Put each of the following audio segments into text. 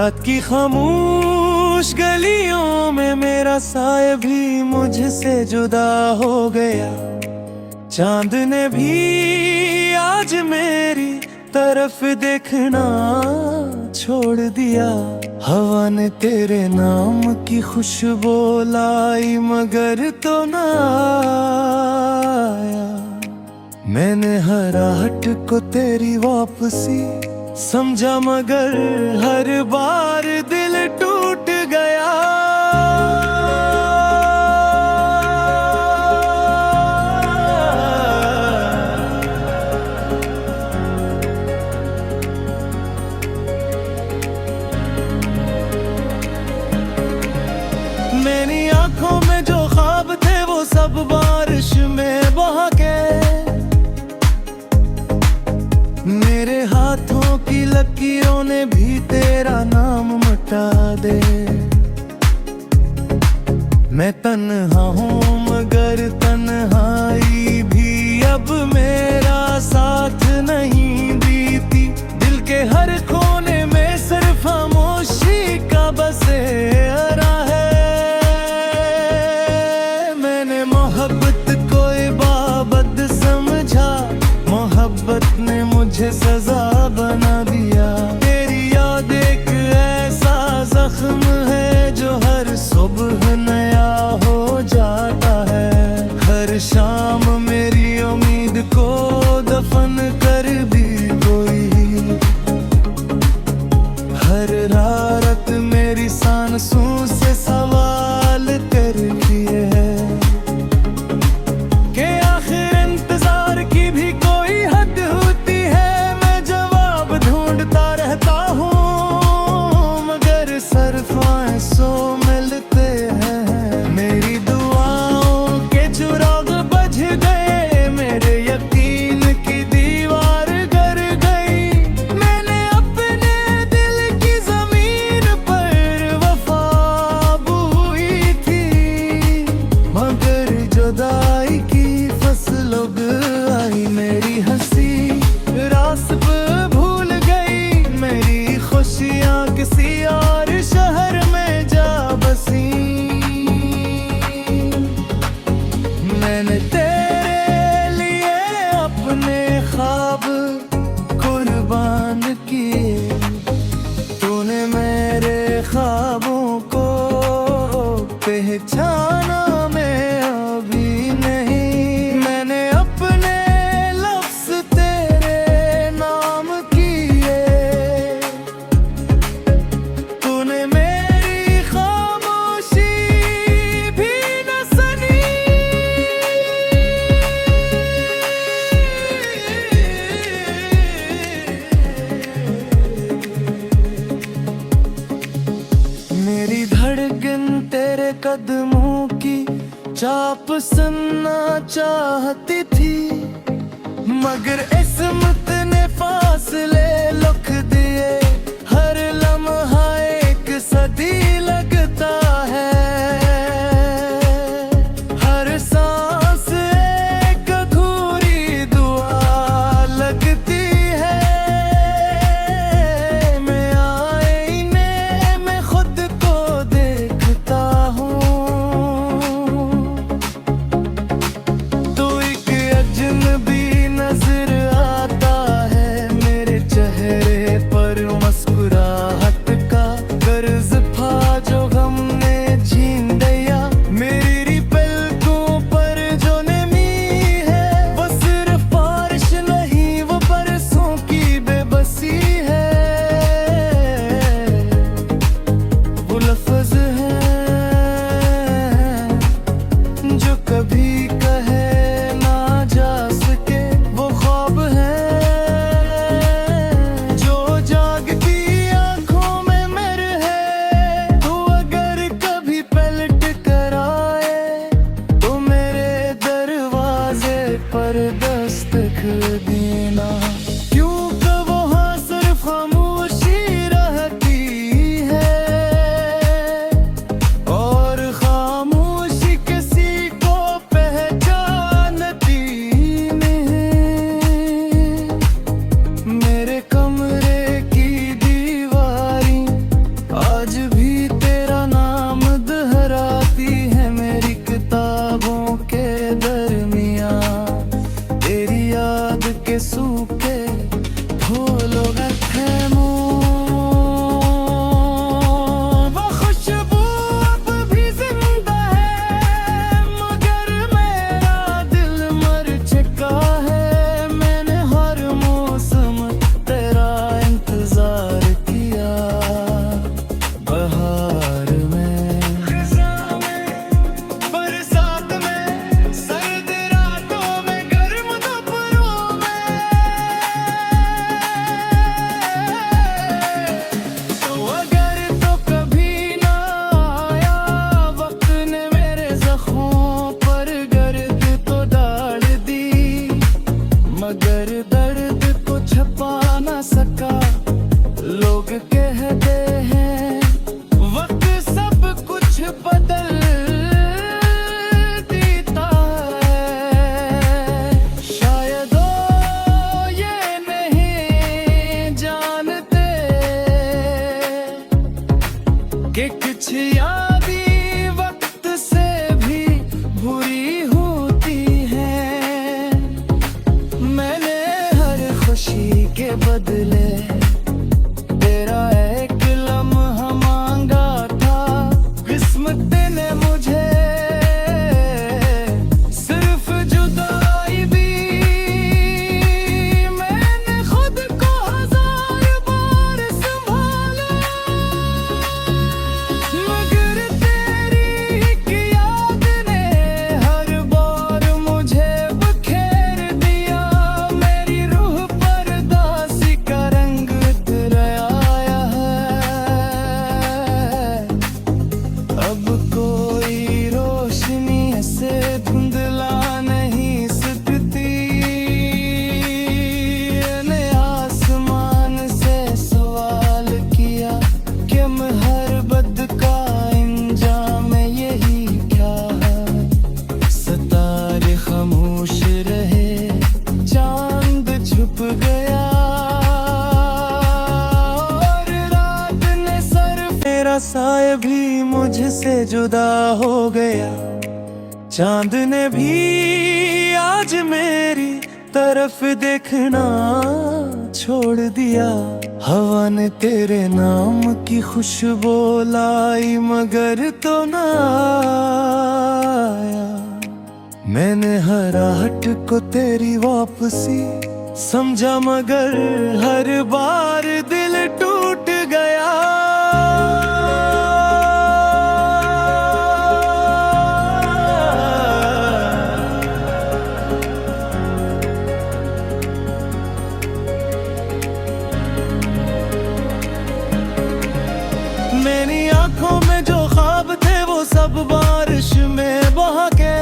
रात की खामोश गलियों में मेरा साया भी मुझसे जुदा हो गया। चांद ने भी आज मेरी तरफ देखना छोड़ दिया। हवा ने तेरे नाम की खुशबू लाई मगर तो ना आया। मैंने हर आहट को तेरी वापसी समझा मगर हर बार दिल टूट गया। मेरी आंखों में जो ख्वाब थे वो सब बारिश में बहा के। मेरे हाथों की लकीरों ने भी तेरा नाम मिटा दे। मैं तन्हा हूँ मगर तन्हाई भी अब मेरा साथ नहीं देती। दिल के हर कोने में सिर्फ खामोशी का बसेरा है। मैंने मोहब्बत को इबादत समझा, मोहब्बत ने मुझे सजा बना दिया। तेरी याद एक ऐसा जख्म है जो हर सुबह नया हो जाता है। हर शाम मेरी उम्मीद को दफन कर दी कोई। हर रात मेरी सांसों से सवाल करती है कि आखिर इंतजार की भी कोई हद होती है। मैं जवाब ढूंढता रहता हूँ मगर सिर्फ आंसू मिलते हैं। मेरी दुआओं के चिराग बुझ गए, मेरे यकीन की दीवार गिर गई। मैंने अपने दिल की जमीन पर वफा बोई थी मगर जुदाई की फसल उग आई। मेरी हंसी रास्ते भूल गई, मेरी खुशियाँ किसी और शहर में जा बसी। मैंने तेरे लिए अपने ख्वाब कुर्बान किए। तूने मेरे ख्वाबों को पहचाना मैं अभी नहीं। मैंने अपने लफ्ज़ तेरे नाम किए। तूने मेरी खामोशी भी न सुनी। मेरी धड़कन तेरे कदमों की चाप सुनना चाहती थी मगर इस्मत ने फासले लिख दिए। हर लम्हा एक सदी लगता है, हर सांस एक अधूरी दुआ लगती है। मैं आईने में खुद को देखता हूँ तो एक अजनबी नजर आता है मेरे चेहरे कि कुछ यादें वक्त से भी बुरी होती हैं। मैंने हर खुशी के बदले तेरा एक लम्हा मांगा था। किस्मत ने मुझे सिर्फ जुदाई दी। मैंने खुद को हजार बार संभाला, मगर तेरी एक याद ने हर बार मुझे बखेर दिया। मेरी रूह पर दासी का रंग उतराया है। अब कोई रोशनी ऐसे धुंधला नहीं सकती। मैंने आसमान से सवाल किया कि मैं हर बद का अंजाम यही क्या है। सितारे खामोश रहे, चांद छुप गया और रात ने सर मेरा साया भी मुझसे जुदा हो गया। चांद ने भी आज मेरी तरफ देखना छोड़ दिया। हवा ने तेरे नाम की खुशबू लाई, मगर तो ना आया। मैंने हर आहट को तेरी वापसी समझा, मगर हर बार दिल टूट गया। मेरी आंखों में जो ख्वाब थे वो सब बारिश में बहा के।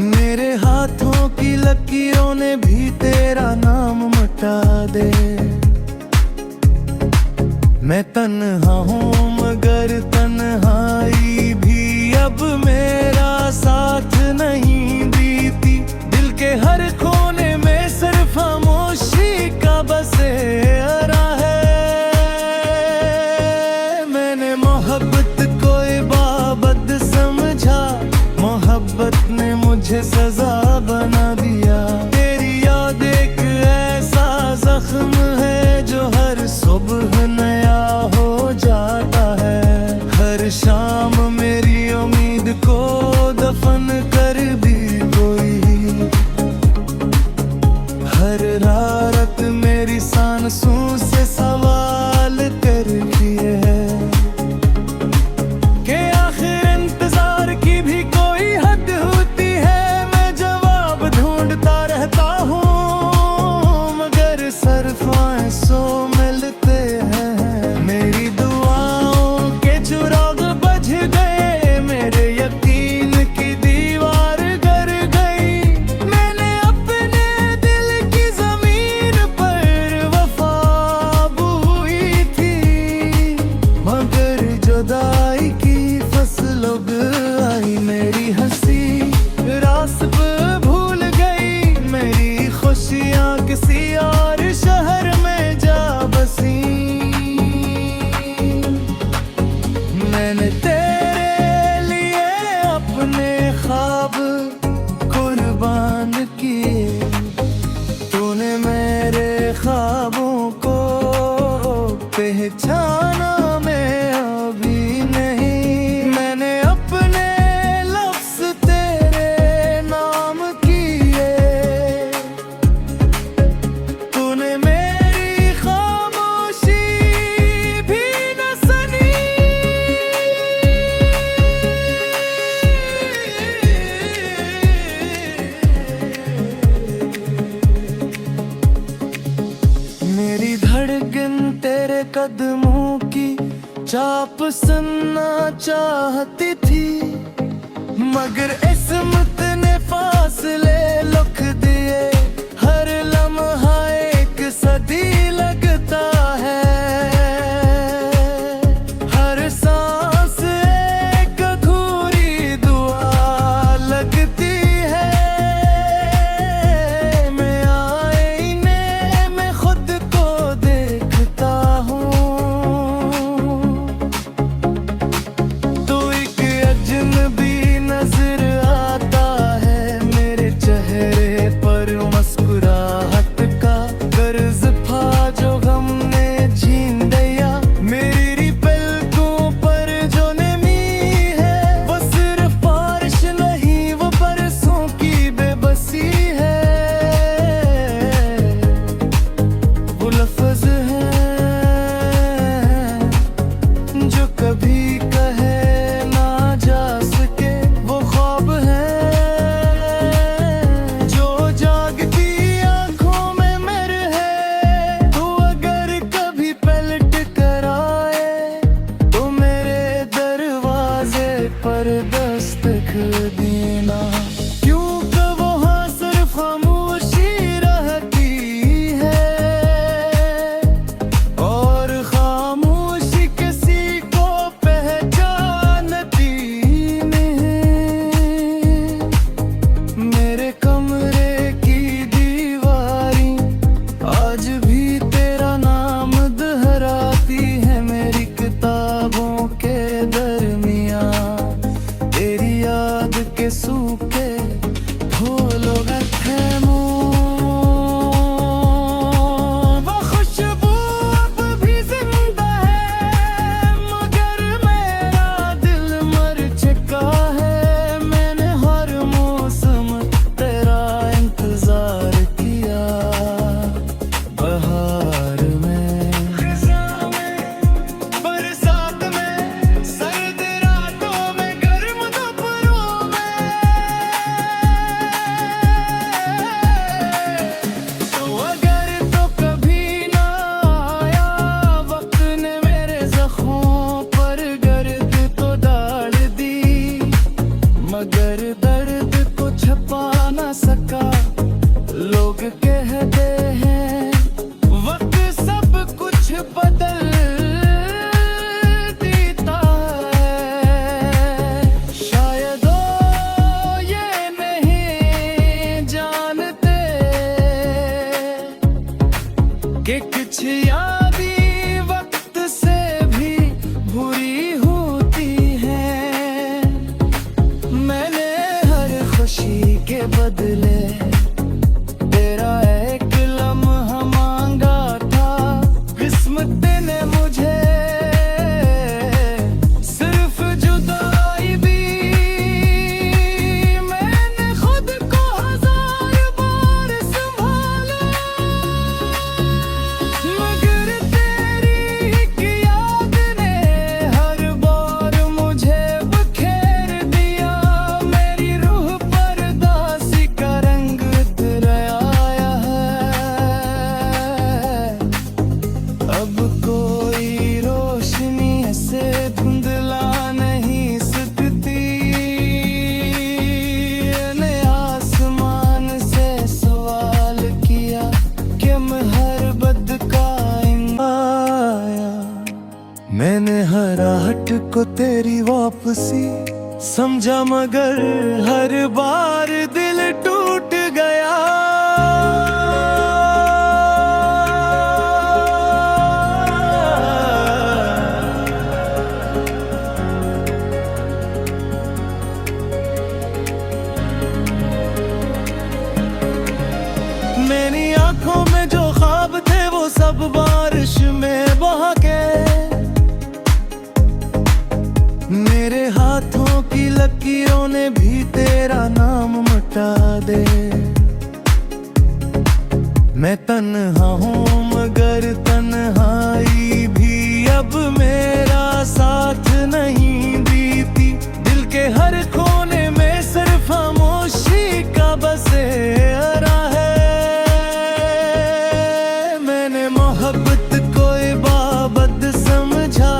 मेरे हाथों की लकीरों ने भी तेरा नाम मिटा दे। मैं तन्हा हूँ मगर तन्हाई भी अब मेरा साथ नहीं देती। दिल के हर कोने में सिर्फ खामोशी का बसेरा है। मैंने मोहब्बत को इबादत समझा, मोहब्बत ने मुझे सजा बना दिया। तेरी याद एक ऐसा जख्म है जो हर सुबह नया हो जाता है। हर शाम मेरी उम्मीद को दफन कर दी कोई। हर रात मेरी सांसों से सवाल करती है कि आखिर इंतजार की भी कोई हद होती है। मैं जवाब ढूंढता रहता हूँ मगर सिर्फ आंसू मिलते हैं। मेरी दुआओं के चिराग बुझ गए, मेरे यकीन की दीवार गिर गई। मैंने अपने दिल की जमीन पर वफा बोई थी, मगर जुदाई की फसल उग आई। मेरी हंसी रास्ते भूल गई, मेरी खुशियाँ किसी और शहर में जा बसी। मैंने तेरे लिए अपने ख्वाब कुर्बान किए। तूने मेरे ख्वाबों को पहचाना, मैं अभी नहीं। मैंने अपने लफ्ज़ तेरे नाम किए। तूने मेरी खामोशी भी न सुनी। मेरी धड़कन तेरे कदमों की चाप सुनना चाहती थी, मगर किस्मत ने फासले लिख दिए। हर लम्हा एक सदी लगता है, हर सांस एक अधूरी दुआ लगती है। मैं आईने में खुद को देखता हूँ, ने मुझे सिर्फ जुदाई दी। मैंने खुद को 1000 बार संभाला, मगर तेरी एक याद ने हर बार मुझे बखेर दिया। मेरी रूह पर दासी का रंग उतराया है। अब कोई रोशनी ऐसे धुंधला नहीं सकती। मैंने आसमान से सवाल किया कि मैं हर बद का आया। मैंने हर आहट को तेरी वापसी समझा, मगर हर बार दिल टूट गया। मेरी आंखों में जो ख्वाब थे वो सब बारिश में बहा के। मेरे हाथों की लकीरों ने भी तेरा नाम मिटा दे। मैं तन्हा हूँ मगर तन्हाई भी अब मेरा साथ नहीं देती। दिल के हर कोने में सिर्फ खामोशी का बसेरा है। मैंने मोहब्बत को इबादत समझा,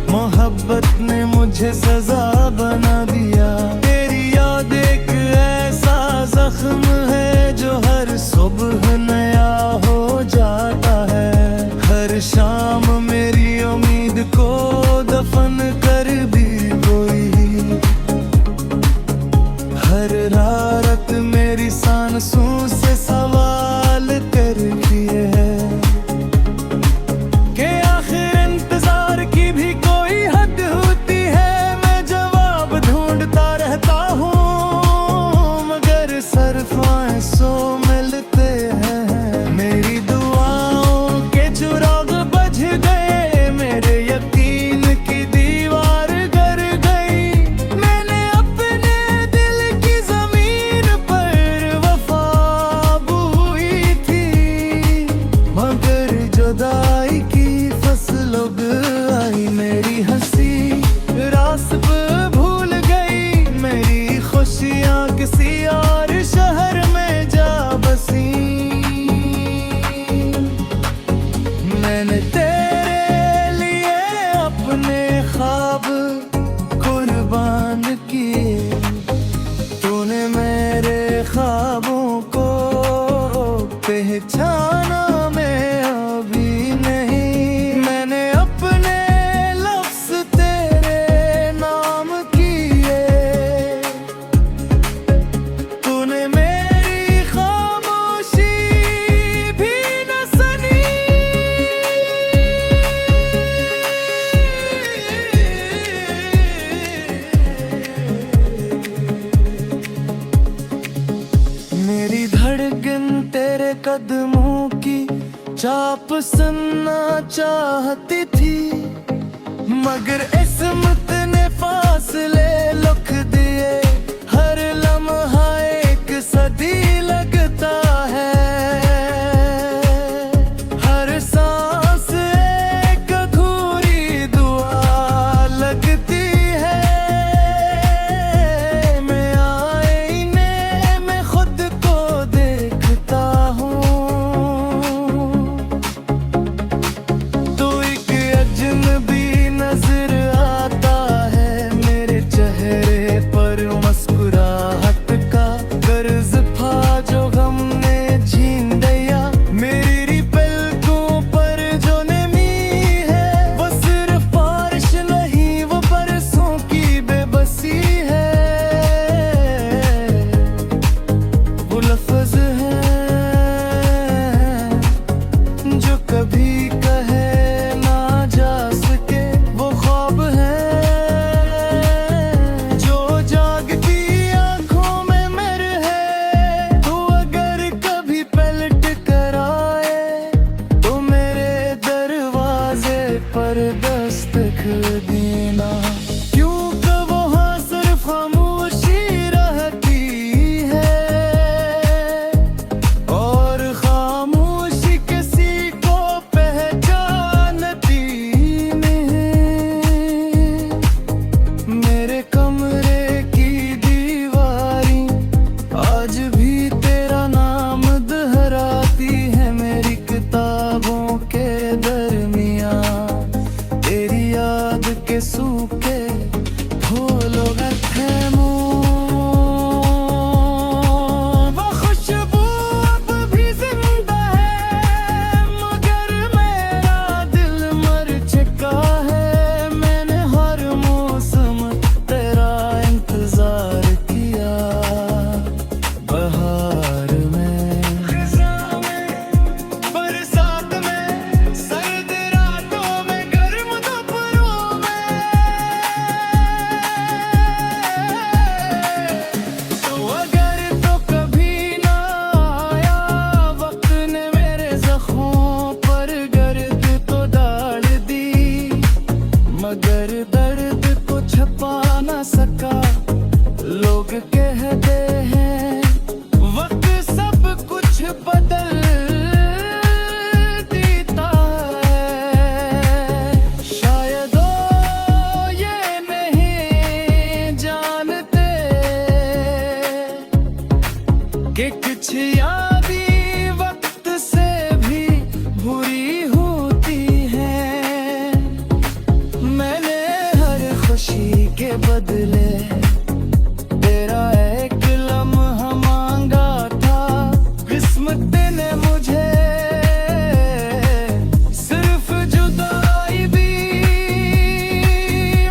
मोहब्बत ने मुझे सजा बना दिया। तेरी याद एक ऐसा जख्म है जो हर सुबह नया हो जाता है। हर शाम मेरी उम्मीद को दफन कर दी कोई। हर रात मेरी सांसों से सवाल कर दिए हैं कि आखिर इंतजार की भी कोई हद होती है। मैं जवाब ढूंढता रहता हूँ मगर सिर्फ आंसू मिलते हैं। मेरी दुआओं के चिराग बुझ गए, मेरे यकीन की दीवार गिर गई। मैंने अपने दिल की जमीन पर वफा बोई थी, मगर जुदाई की फसल उग आई। मेरी हंसी रास्ते पे भूल गई, मेरी खुशियाँ किसी और शहर में जा बसी। मैंने तेरे लिए अपने ख्वाब कुर्बान किए, तूने मेरे ख्वाबों को पहचाना मैं अभी नहीं। मैंने अपने लफ्ज़ तेरे नाम किए, तूने मेरी खामोशी भी न सुनी। मेरी धड़कन तेरे कदमों की चाप सुनना चाहती थी, मगर किस्मत ने फासले लिख दिए। हर लम्हा एक सदी लगता है, हर सांस एक अधूरी दुआ लगती है। मैं आईने में खुद को देखता हूँ, तो एक अजनबी नजर आता है मेरे चेहरे पर दस्तक देना। क्यों कब वहाँ सिर्फ खामोशी रहती है और खामोशी किसी को पहचानती नहीं। मेरे कमरे की दीवारी आज भी तेरा नाम दोहराती है। मेरी किताबों के दरमियाँ तेरी याद के सूखे फूलों का थैमों। वो खुशबू अब भी जिंदा है मगर मेरा दिल मर चुका है। मैंने हर मौसम तेरा इंतजार किया, बहार में, खिज़ां में, बरसात में, सर्द रातों में, गर्म दोपहरों में। तो अगर तो कभी ना आया वक्त ने मेरे जख्मों पर गर्द तो डाल दी, मगर दर्द को छुपा ना सका। लोग कहते हैं वक्त सब कुछ बदल देता है। शायद वो ये नहीं जानते कि कुछ यादें वक्त से भी बुरी होती हैं। मैंने हर खुशी के बदले तेरा एक लम्हा मांगा था। किस्मत ने मुझे सिर्फ जुदाई दी।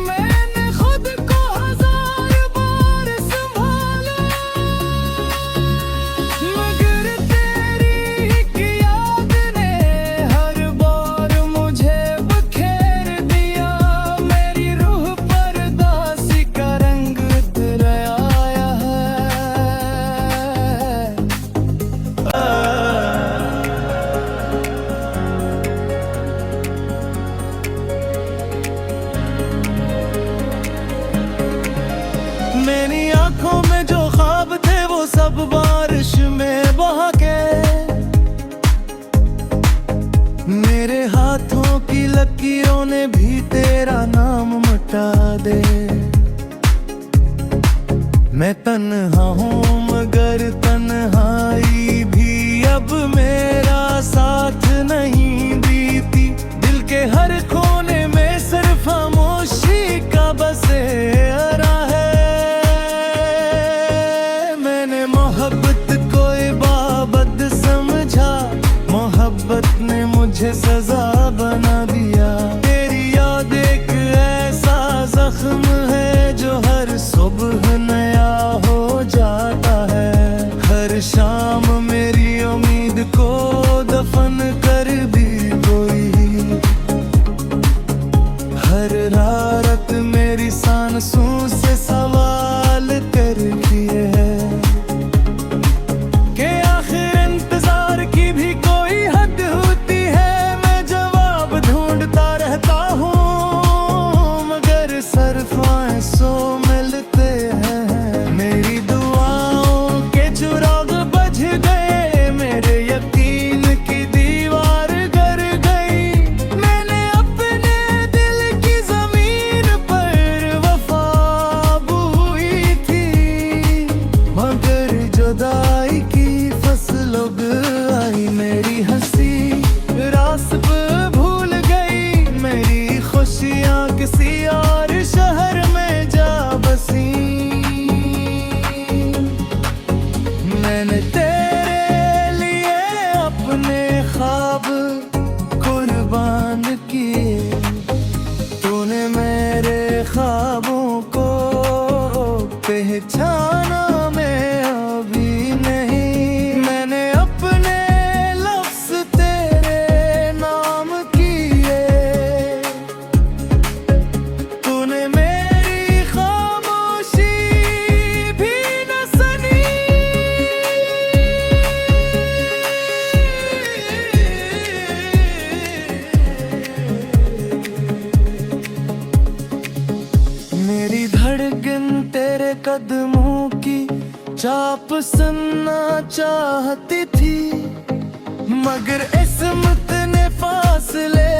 मैंने खुद को हजार बार संभाला मगर तेरी एक याद ने हर बार मुझे बखेर दिया। मेरी रूह पर दासी का रंग उतर आया है। मेरी आंखों में जो ख्वाब थे वो सब बारिश में बहा के। मेरे हाथों की लकीरों ने भी तेरा नाम मिटा दे। मैं तन्हा हूँ मगर तन्हाई भी अब मेरा साथ नहीं देती। दिल के हर कोने में सिर्फ खामोशी का बसेरा है। मैंने मोहब्बत को इबादत समझा, मोहब्बत ने मुझे सजा बना दिया। तेरी याद एक ऐसा जख्म है जो हर सुबह नया हो जाता है। हर शाम मेरी उम्मीद को दफन कर दी कोई। हर रात मेरी सांसों से सवाल करती है कि आखिर इंतजार की भी कोई हद होती है। मैं जवाब ढूंढता रहता हूँ मगर सिर्फ आंसू मिलते हैं। मेरी दुआओं के चिराग बुझ गए, मेरे यकीन की दीवार गिर गई। मैंने अपने दिल की जमीन पर वफा बोई थी मगर जुदाई की फसल उग आई। मेरी हंसी रास्ते भूल गई, मेरी खुशियाँ किसी और शहर में जा बसी। मैंने तेरे लिए अपने ख्वाब कुर्बान किए। तूने मेरे ख्वाबों को पहचाना मैं अभी नहीं। मैंने अपने लफ्ज़ तेरे नाम किए कदमों की चाप सुनना चाहती थी, मगर किस्मत ने फासले